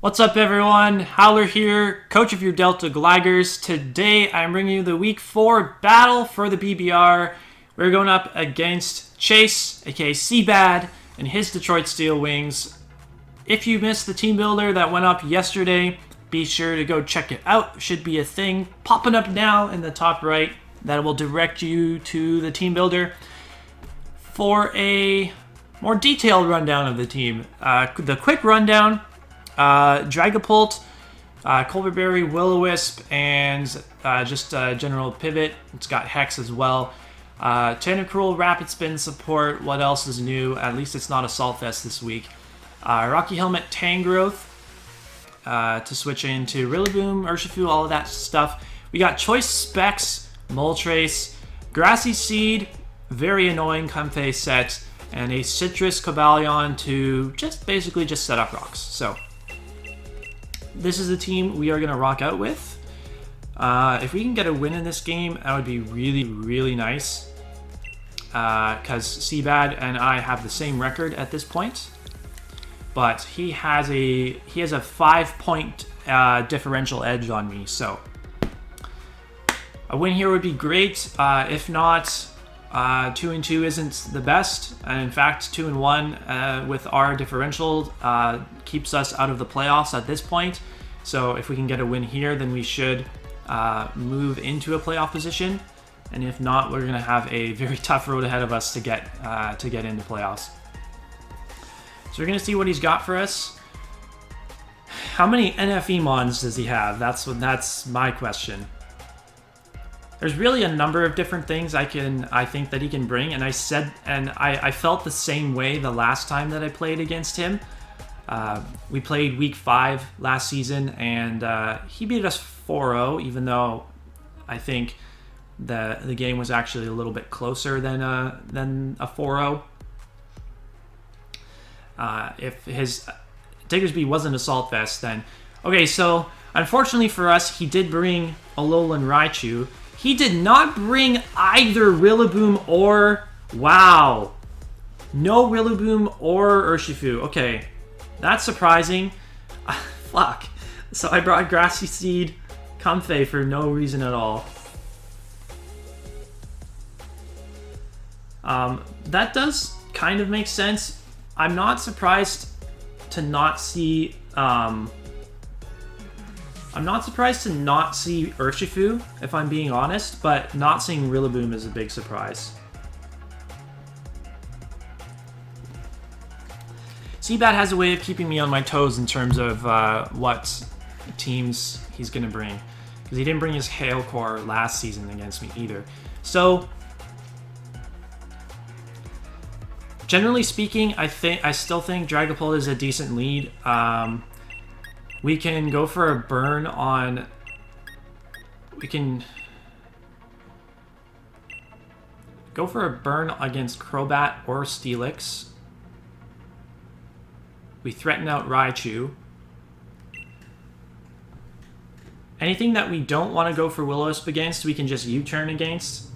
What's up everyone, Howler here, coach of your Delta Gligars. Today I'm bringing you the week 4 battle for the BBR. We're going up against Chase, aka CBAD, and his Detroit Steel Wings. If you missed the team builder that went up yesterday, be sure to go check it out. Should be a thing popping up now in the top right that will direct you to the team builder. For a more detailed rundown of the team, the quick rundown: Dragapult, Colberberry, Will-O-Wisp, and just general pivot. It's got Hex as well. Tentacruel, Rapid Spin support. What else is new? At least it's not Assault Vest this week. Rocky Helmet, Tangrowth to switch into Rillaboom, Urshifu, all of that stuff. We got Choice Specs, Moltres, Grassy Seed, very annoying Comfey set, and a Citrus Cobalion to basically set up rocks. So this is the team we are going to rock out with. If we can get a win in this game, that would be really, really nice. Because CBAD and I have the same record at this point. But he has a 5-point differential edge on me. So a win here would be great. If not, 2-2 isn't the best. And in fact, 2-1 with our differential keeps us out of the playoffs at this point. So if we can get a win here, then we should move into a playoff position. And if not, we're going to have a very tough road ahead of us to get into playoffs. So we're going to see what he's got for us. How many NFE mons does he have? That's my question. There's really a number of different things I think that he can bring, and I felt the same way the last time that I played against him. We played week 5 last season, and he beat us 4-0, even though I think the game was actually a little bit closer than a 4-0. If his Diggersby wasn't Assault Vest, then okay. So unfortunately for us, he did bring Alolan Raichu. He did not bring either Rillaboom or... Wow. No Rillaboom or Urshifu. Okay. That's surprising. Fuck. So I brought Grassy Seed Comfey for no reason at all. That does kind of make sense. I'm not surprised to not see... I'm not surprised to not see Urshifu, if I'm being honest, but not seeing Rillaboom is a big surprise. CBAD has a way of keeping me on my toes in terms of what teams he's going to bring, because he didn't bring his Hail Core last season against me either. So, generally speaking, I still think Dragapult is a decent lead. We can go for a burn on... We can go for a burn against Crobat or Steelix. We threaten out Raichu. Anything that we don't want to go for Will-O-Wisp against, we can just U-turn against.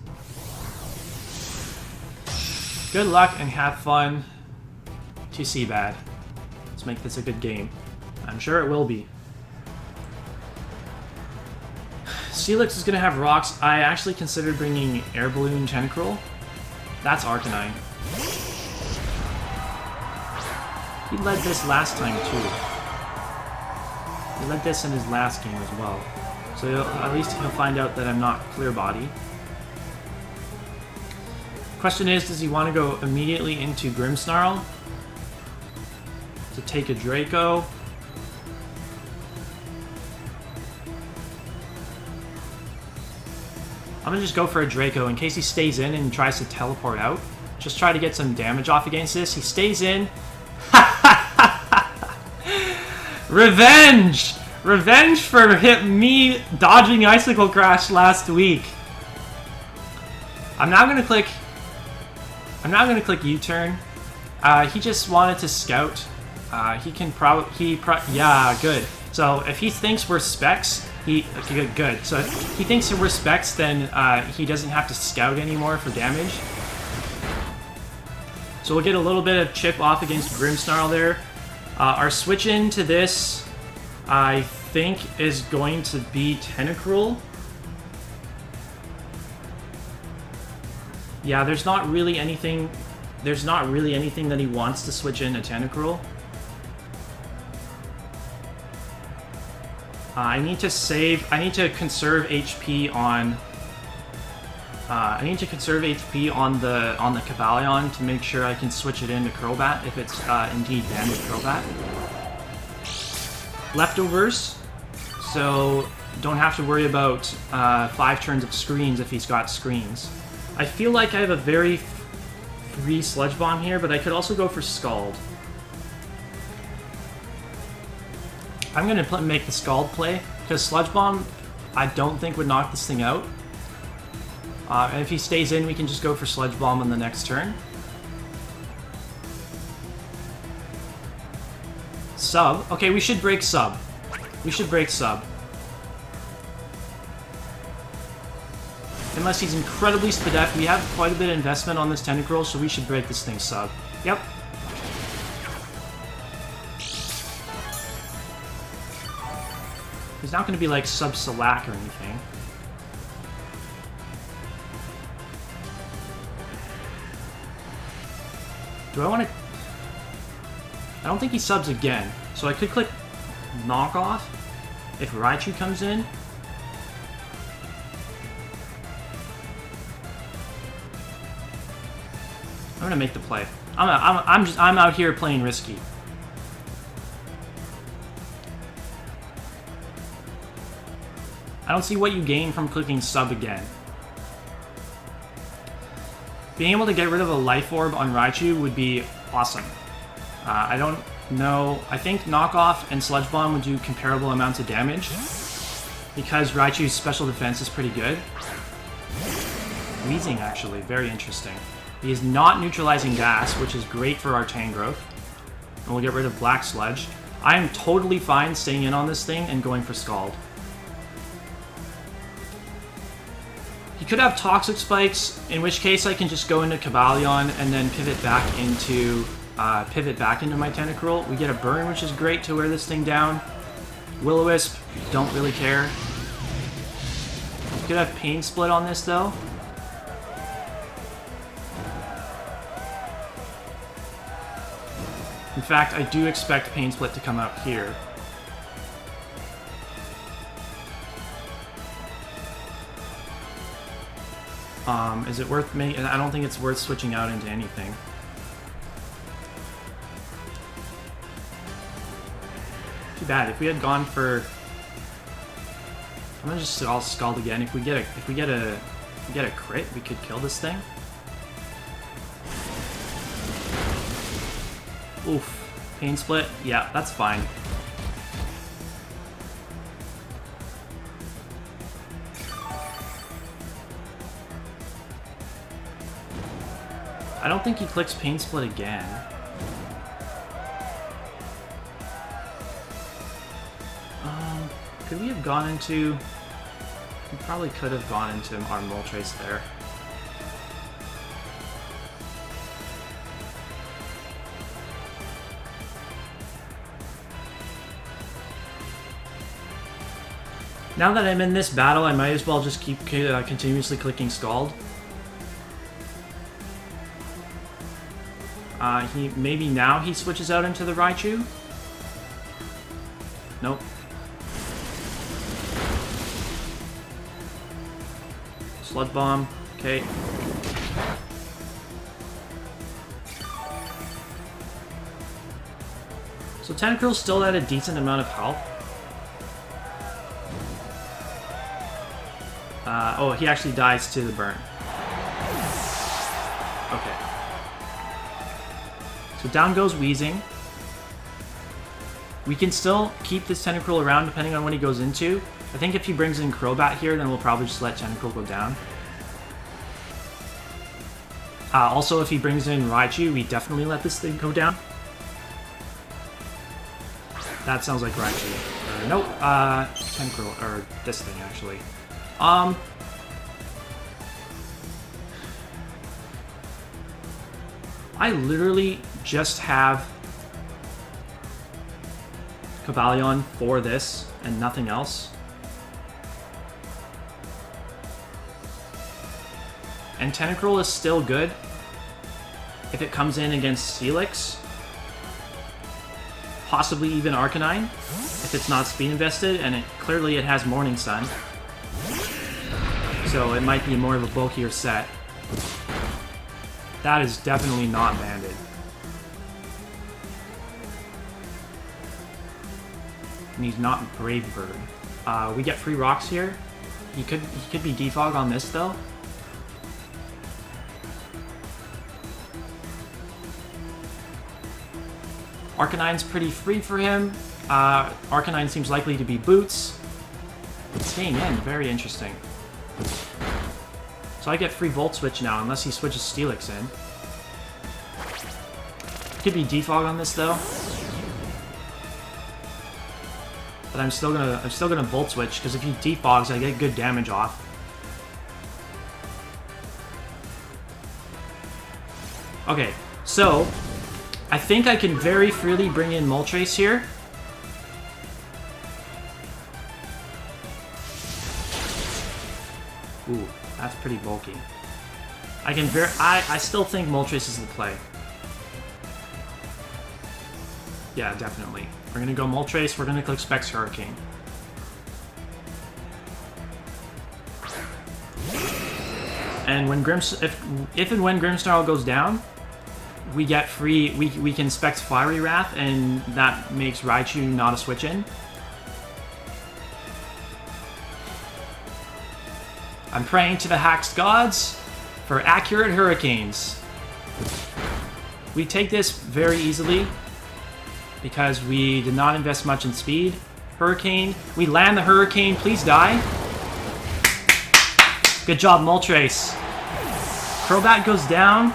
Good luck and have fun to CBAD. Let's make this a good game. I'm sure it will be. Steelix is going to have rocks. I actually considered bringing Air Balloon Tentacruel. That's Arcanine. He led this last time too. He led this in his last game as well. So at least he'll find out that I'm not Clear Body. Question is, does he want to go immediately into Grimmsnarl to take a Draco? I'm going to just go for a Draco in case he stays in and tries to teleport out. Just try to get some damage off against this. He stays in. Revenge! Revenge for me dodging Icicle Crash last week. I'm now going to click U-turn. He just wanted to scout. Yeah, good. So if he thinks we're specs, good. So if he thinks we're specs, then he doesn't have to scout anymore for damage. So we'll get a little bit of chip off against Grimmsnarl there. Our switch into this I think is going to be Tentacruel. Yeah, there's not really anything that he wants to switch into Tentacruel. I need to conserve HP on the Cavalion to make sure I can switch it into Crobat if it's indeed banned with Crobat. Leftovers, so don't have to worry about 5 turns of screens if he's got screens. I feel like I have a very free Sludge Bomb here, but I could also go for Scald. I'm going to make the Scald play, because Sludge Bomb I don't think would knock this thing out. And if he stays in, we can just go for Sludge Bomb on the next turn. Sub. Okay, we should break Sub. We should break Sub. Unless he's incredibly Spadef. We have quite a bit of investment on this Tentacruel, so we should break this thing Sub. Yep. He's not going to be like Sub Salac or anything. Do I want to... I don't think he subs again, so I could click Knockoff if Raichu comes in. I'm gonna make the play. I'm out here playing risky. I don't see what you gain from clicking sub again. Being able to get rid of a Life Orb on Raichu would be awesome. I don't know. I think Knockoff and Sludge Bomb would do comparable amounts of damage because Raichu's special defense is pretty good. Wheezing, actually, very interesting. He is not neutralizing gas, which is great for our Tangrowth. And we'll get rid of Black Sludge. I am totally fine staying in on this thing and going for Scald. He could have Toxic Spikes, in which case I can just go into Cavalion and then pivot back into my Tentacruel. We get a Burn, which is great to wear this thing down. Will-O-Wisp, don't really care. Could have Pain Split on this though. In fact, I do expect Pain Split to come out here. Is it worth me? I don't think it's worth switching out into anything. Too bad. If we had gone for, I'm gonna just all Scald again. If we get a crit, we could kill this thing. Oof. Pain Split. Yeah, that's fine. I don't think he clicks Pain Split again. Could we have gone into... We probably could have gone into our Moltres there. Now that I'm in this battle, I might as well just keep continuously clicking Scald. Maybe now he switches out into the Raichu? Nope. Sludge Bomb. Okay. So Tentacruel's still at a decent amount of health. Oh, he actually dies to the burn. Okay. So down goes Wheezing. We can still keep this Tentacruel around depending on what he goes into. I think if he brings in Crobat here, then we'll probably just let Tentacruel go down. Also, if he brings in Raichu, we definitely let this thing go down. That sounds like Raichu. Nope, Tentacruel, or this thing actually. I literally just have... Cobalion for this and nothing else. And Tentacruel is still good if it comes in against Steelix. Possibly even Arcanine if it's not speed invested, and clearly it has Morning Sun. So it might be more of a bulkier set. That is definitely not banded. And he's not Brave Bird. We get free rocks here. He could be Defog on this though. Arcanine's pretty free for him. Arcanine seems likely to be Boots. Staying in, very interesting. So I get free Volt Switch now, unless he switches Steelix in. Could be Defog on this though. But I'm still gonna Volt Switch, because if he Defogs, I get good damage off. Okay, so I think I can very freely bring in Moltres here. Ooh, that's pretty bulky. I still think Moltres is the play. Yeah, definitely. We're gonna go Moltres, we're gonna click Specs Hurricane. And when if and when Grimmsnarl goes down, we get free, we can Specs Fiery Wrath, and that makes Raichu not a switch in. I'm praying to the Haxed Gods for accurate Hurricanes. We take this very easily because we did not invest much in speed. Hurricane, we land the Hurricane, please die. Good job, Moltres. Crobat goes down.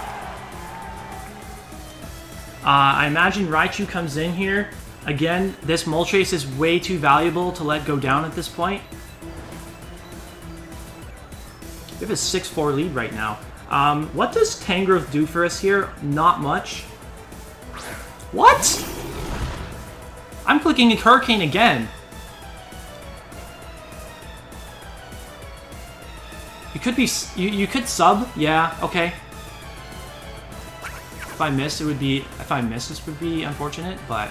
I imagine Raichu comes in here. Again, this Moltres is way too valuable to let go down at this point. We have a 6-4 lead right now. What does Tangrowth do for us here? Not much. What? I'm clicking Hurricane again. You could be... You could sub? Yeah, okay. If I miss, it would be... If I miss, this would be unfortunate, but...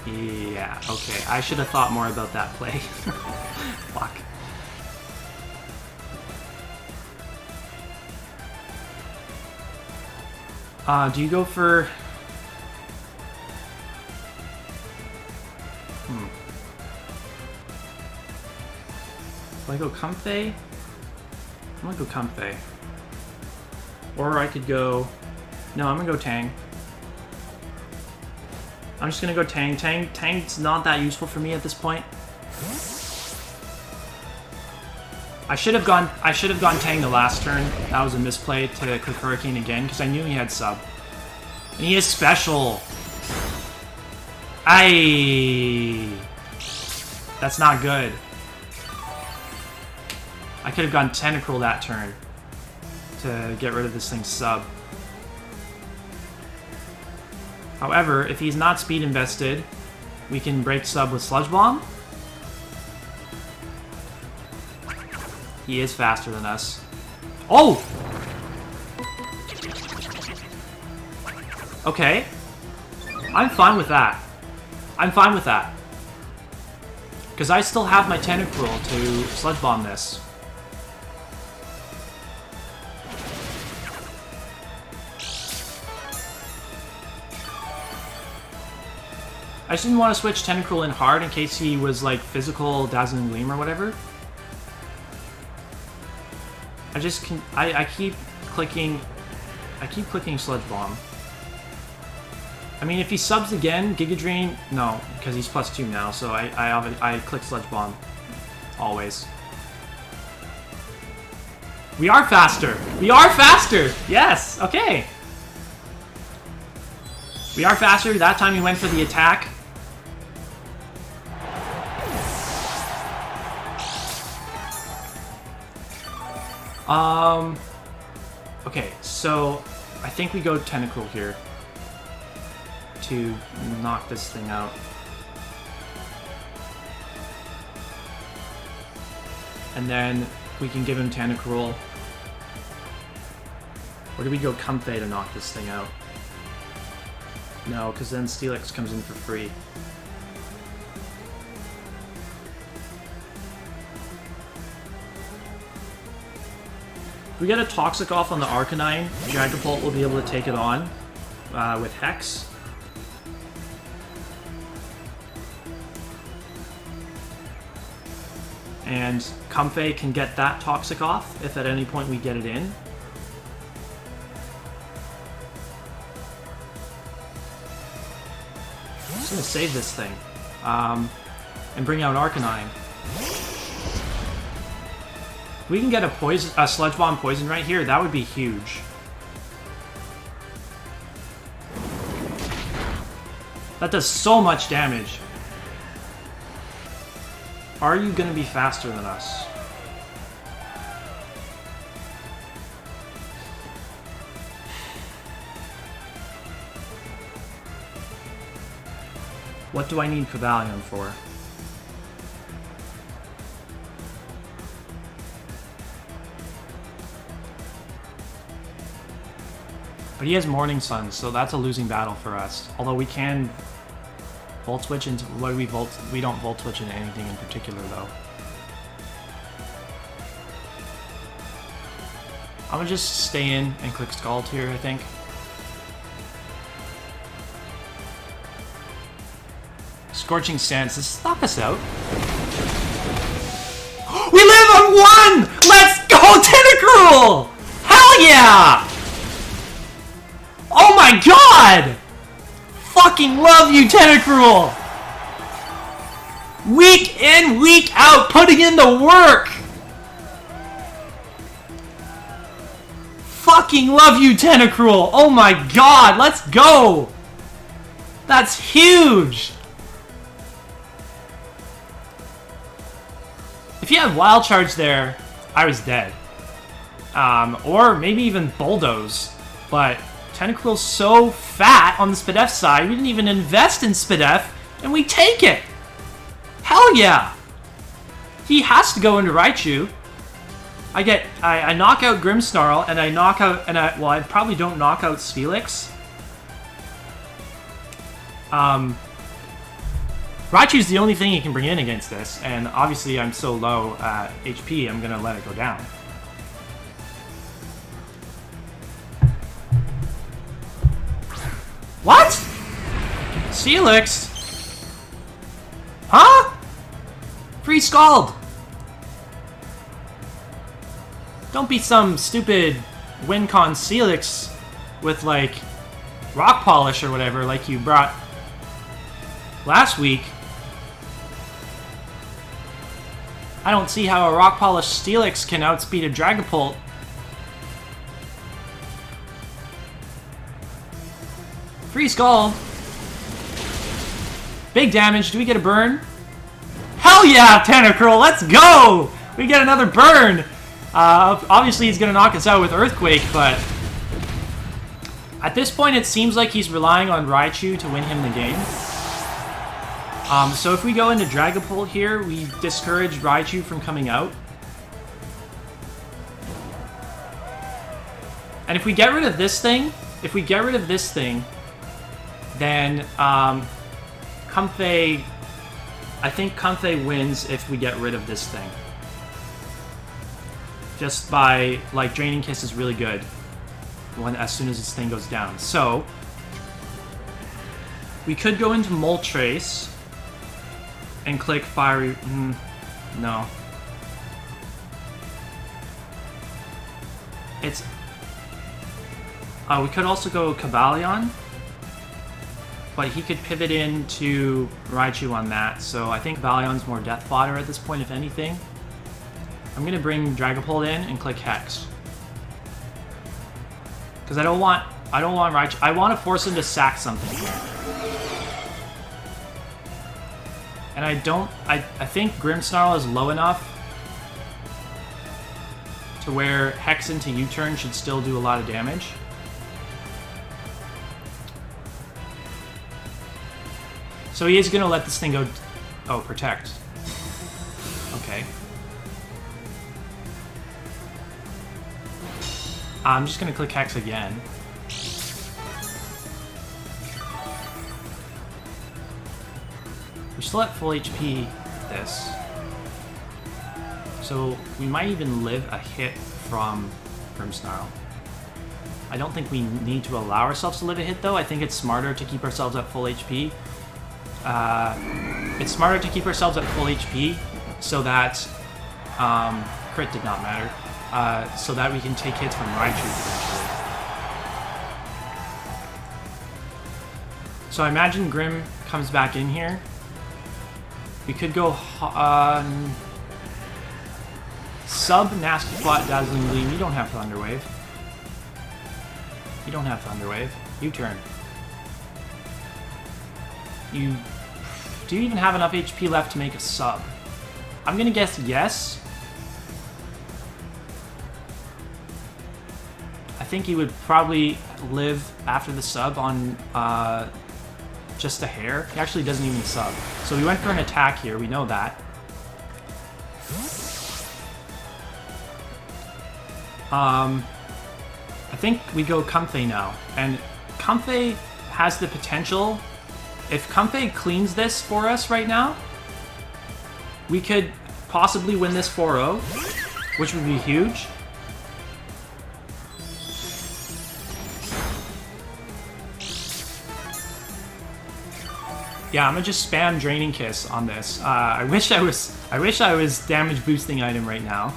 Yeah, okay. I should have thought more about that play. Fuck. Do you go for... Do I go Comfey? I'm gonna go Comfey. Or I could go... No, I'm gonna go Tang. I'm just gonna go Tang. Tang's not that useful for me at this point. I should have gone Tang the last turn. That was a misplay to click Hurricane again, because I knew he had sub. And he is special. That's not good. I could have gone Tentacruel that turn to get rid of this thing's sub. However, if he's not speed invested, we can break sub with Sludge Bomb. He is faster than us. Oh! Okay. I'm fine with that. I'm fine with that. Because I still have my Tentacruel to Sludge Bomb this. I just didn't want to switch Tentacruel in hard in case he was like physical Dazzling Gleam or whatever. I keep clicking Sludge Bomb. I mean, if he subs again, Giga Drain, no, because he's +2 now, so I click Sludge Bomb. Always. We are faster! We are faster! Yes! Okay! We are faster. That time he went for the attack. Okay, so I think we go Tentacruel here to knock this thing out. And then we can give him Tentacruel. Or do we go Comfey to knock this thing out? No, because then Steelix comes in for free. If we get a Toxic off on the Arcanine, Dragapult will be able to take it on with Hex. And Comfey can get that Toxic off if at any point we get it in. I'm just going to save this thing and bring out Arcanine. If we can get a Sludge Bomb poison right here, that would be huge. That does so much damage. Are you going to be faster than us? What do I need Cavalion for? But he has Morning Sun, so that's a losing battle for us. Although we can Volt Switch into... What do we Volt... We don't Volt Switch into anything in particular, though. I'm gonna just stay in and click Scald here, I think. Scorching Stance. Does this knock us out? We live on 1! Let's go, Tentacruel! Hell yeah! Oh my god! Fucking love you, Tentacruel! Week in, week out, putting in the work! Fucking love you, Tentacruel! Oh my god, let's go! That's huge! If you had Wild Charge there, I was dead. Or maybe even Bulldoze. But Tentacruel's so fat on the SPDF side, we didn't even invest in SPDF, and we take it! Hell yeah! He has to go into Raichu. I knock out Grimmsnarl, and I knock out, well, I probably don't knock out Steelix. Raichu's the only thing he can bring in against this, and obviously I'm so low HP, I'm gonna let it go down. What? Steelix? Huh? Free Scald! Don't be some stupid WinCon Steelix with, like, Rock Polish or whatever, like you brought last week. I don't see how a Rock Polish Steelix can outspeed a Dragapult. Free Scald. Big damage. Do we get a burn? Hell yeah, Tentacruel, let's go! We get another burn! Obviously he's gonna knock us out with Earthquake, but at this point it seems like he's relying on Raichu to win him the game. So if we go into Dragapult here, we discourage Raichu from coming out. And if we get rid of this thing, then Comfey, I think Comfey wins if we get rid of this thing. Just by, like, Draining Kiss is really good as soon as this thing goes down. So, we could go into Moltres and click Fiery... no. It's... we could also go Cavalion, but he could pivot into Raichu on that, so I think Cavalion's more death fodder at this point, if anything. I'm gonna bring Dragapult in and click Hex. Because I don't want Raichu. I want to force him to sack something here. And I think Grimmsnarl is low enough to where Hex into U-turn should still do a lot of damage. So he is going to let this thing go... Oh, Protect. Okay. I'm just going to click Hex again. We're still at full HP this. So we might even live a hit from Grimmsnarl. I don't think we need to allow ourselves to live a hit though. I think it's smarter to keep ourselves at full HP. It's smarter to keep ourselves at full HP so that crit did not matter. So that we can take hits from Raichu eventually. So I imagine Grimm comes back in here. We could go sub Nasty Plot Dazzling Gleam. You don't have Thunder Wave. You don't have Thunder Wave. U-turn. Do you even have enough HP left to make a sub? I'm gonna guess yes. I think he would probably live after the sub on just a hair. He actually doesn't even sub. So we went for an attack here, we know that. I think we go Comfey now. And Comfey has the potential. If Comfey cleans this for us right now, we could possibly win this 4-0, which would be huge. Yeah, I'm gonna just spam Draining Kiss on this. I wish I was damage boosting item right now.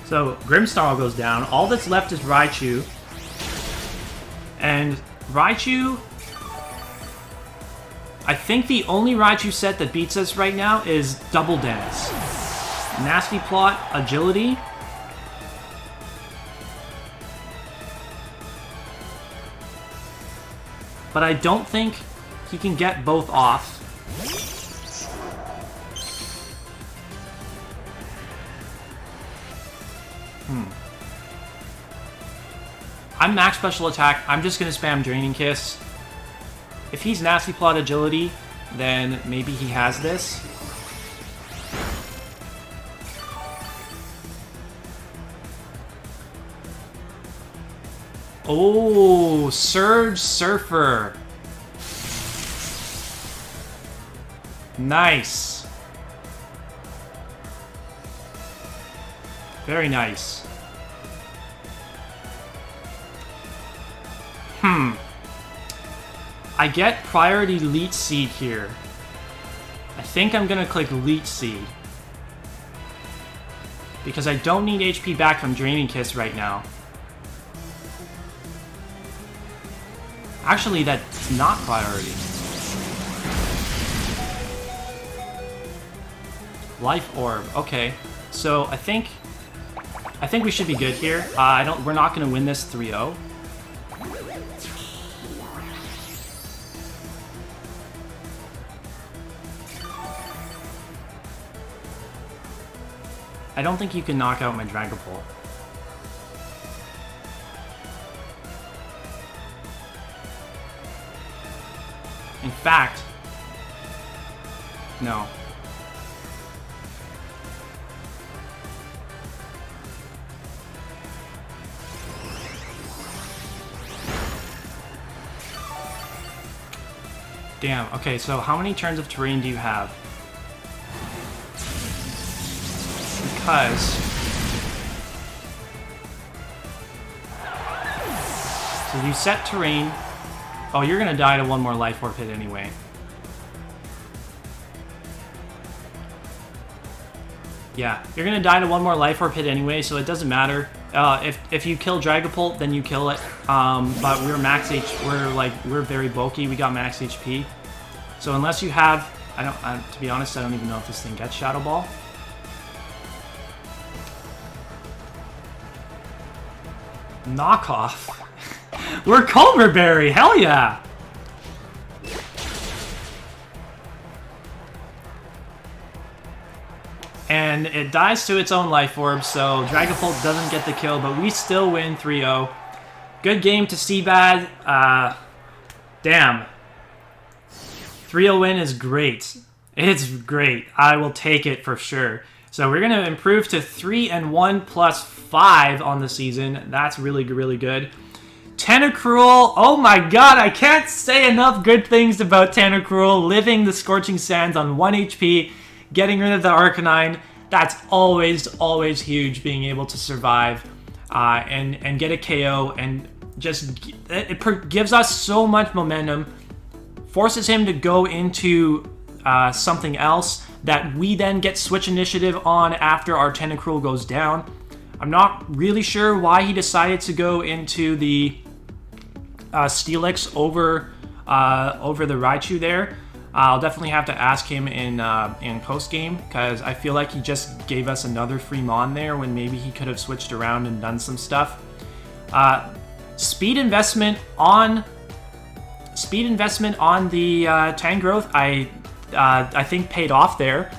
So Grimmsnarl goes down. All that's left is Raichu. And Raichu, I think the only Raichu set that beats us right now is Double Dance. Nasty Plot, Agility. But I don't think he can get both off. I'm max special attack. I'm just going to spam Draining Kiss. If he's Nasty Plot Agility, then maybe he has this. Oh, Surge Surfer. Nice. Very nice. I get Priority Leech Seed here. I think I'm gonna click Leech Seed. Because I don't need HP back from Draining Kiss right now. Actually, that's not priority. Life Orb. Okay. So I think we should be good here. We're not gonna win this 3-0. I don't think you can knock out my Dragapult. In fact, no. Damn, okay, so how many turns of terrain do you have? Because so you set terrain. Oh, you're gonna die to one more Life Orb hit anyway. Yeah, you're gonna die to one more Life Orb hit anyway, so it doesn't matter. If you kill Dragapult, then you kill it. But we're max we're very bulky. We got max HP. So unless you have, to be honest, I don't even know if this thing gets Shadow Ball. Knockoff. We're Culver Berry, hell yeah! And it dies to its own Life Orb, so Dragapult doesn't get the kill, but we still win 3-0. Good game to CBAD. Damn. 3-0 win is great. It's great. I will take it for sure. So we're going to improve to 3-1 plus 5 on the season. That's really, really good. Tentacruel, oh my god, I can't say enough good things about Tentacruel. Living the Scorching Sands on 1 HP, getting rid of the Arcanine. That's always huge, being able to survive and get a KO. And just, it gives us so much momentum. Forces him to go into something else that we then get switch initiative on after our Tentacruel goes down. I'm not really sure why he decided to go into the Steelix over the Raichu there. I'll definitely have to ask him in post game, because I feel like he just gave us another free Mon there when maybe he could have switched around and done some stuff. Speed investment on the Tangrowth, I think paid off there.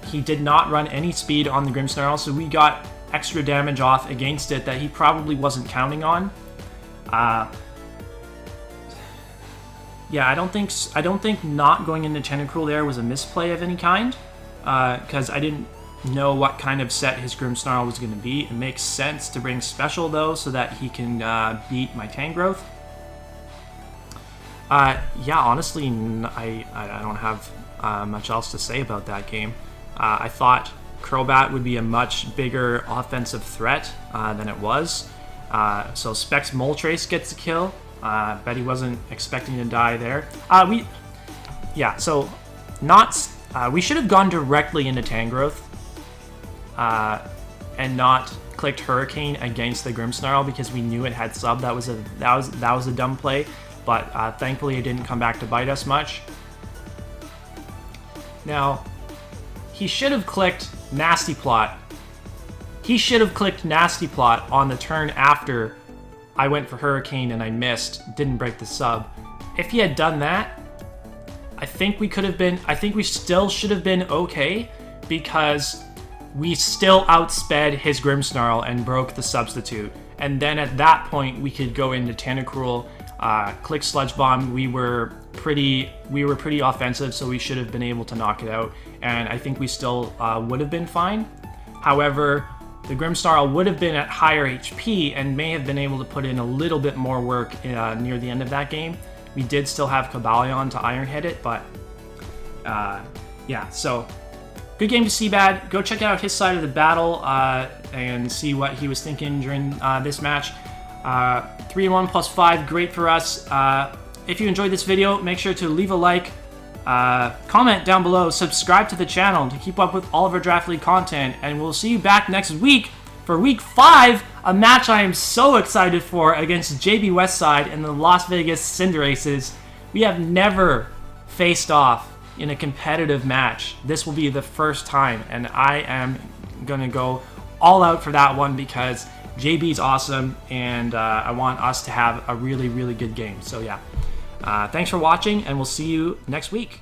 He did not run any speed on the Grimmsnarl, so we got extra damage off against it that he probably wasn't counting on. Yeah, I don't think not going into Tentacruel there was a misplay of any kind, because I didn't know what kind of set his Grimmsnarl was going to be. It makes sense to bring Special, though, so that he can beat my Tangrowth. Yeah, honestly, I don't have much else to say about that game. I thought Crobat would be a much bigger offensive threat than it was. So Specs Moltres gets a kill. Bet he wasn't expecting to die there. We should have gone directly into Tangrowth and not clicked Hurricane against the Grimmsnarl, because we knew it had sub. That was a dumb play, but thankfully it didn't come back to bite us much. Now, he should have clicked Nasty Plot. He should have clicked Nasty Plot on the turn after I went for Hurricane and I missed, didn't break the sub. If he had done that, I think we still should have been okay, because we still outsped his Grimmsnarl and broke the substitute. And then at that point, we could go into Tentacruel, click Sludge Bomb. We were pretty offensive, so we should have been able to knock it out. And I think we still would have been fine. However, the Grimmsnarl would have been at higher HP and may have been able to put in a little bit more work near the end of that game. We did still have Cobalion to Iron Head it, but yeah, so good game to CBAD. Go check out his side of the battle and see what he was thinking during this match. 3-1 plus 5, great for us. If you enjoyed this video, make sure to leave a like, comment down below, subscribe to the channel to keep up with all of our Draft League content, and we'll see you back next week for Week 5, a match I am so excited for against JB Westside in the Las Vegas Cinderaces. We have never faced off in a competitive match. This will be the first time, and I am going to go all out for that one because JB's awesome, and I want us to have a really, really good game. So yeah. Thanks for watching, and we'll see you next week.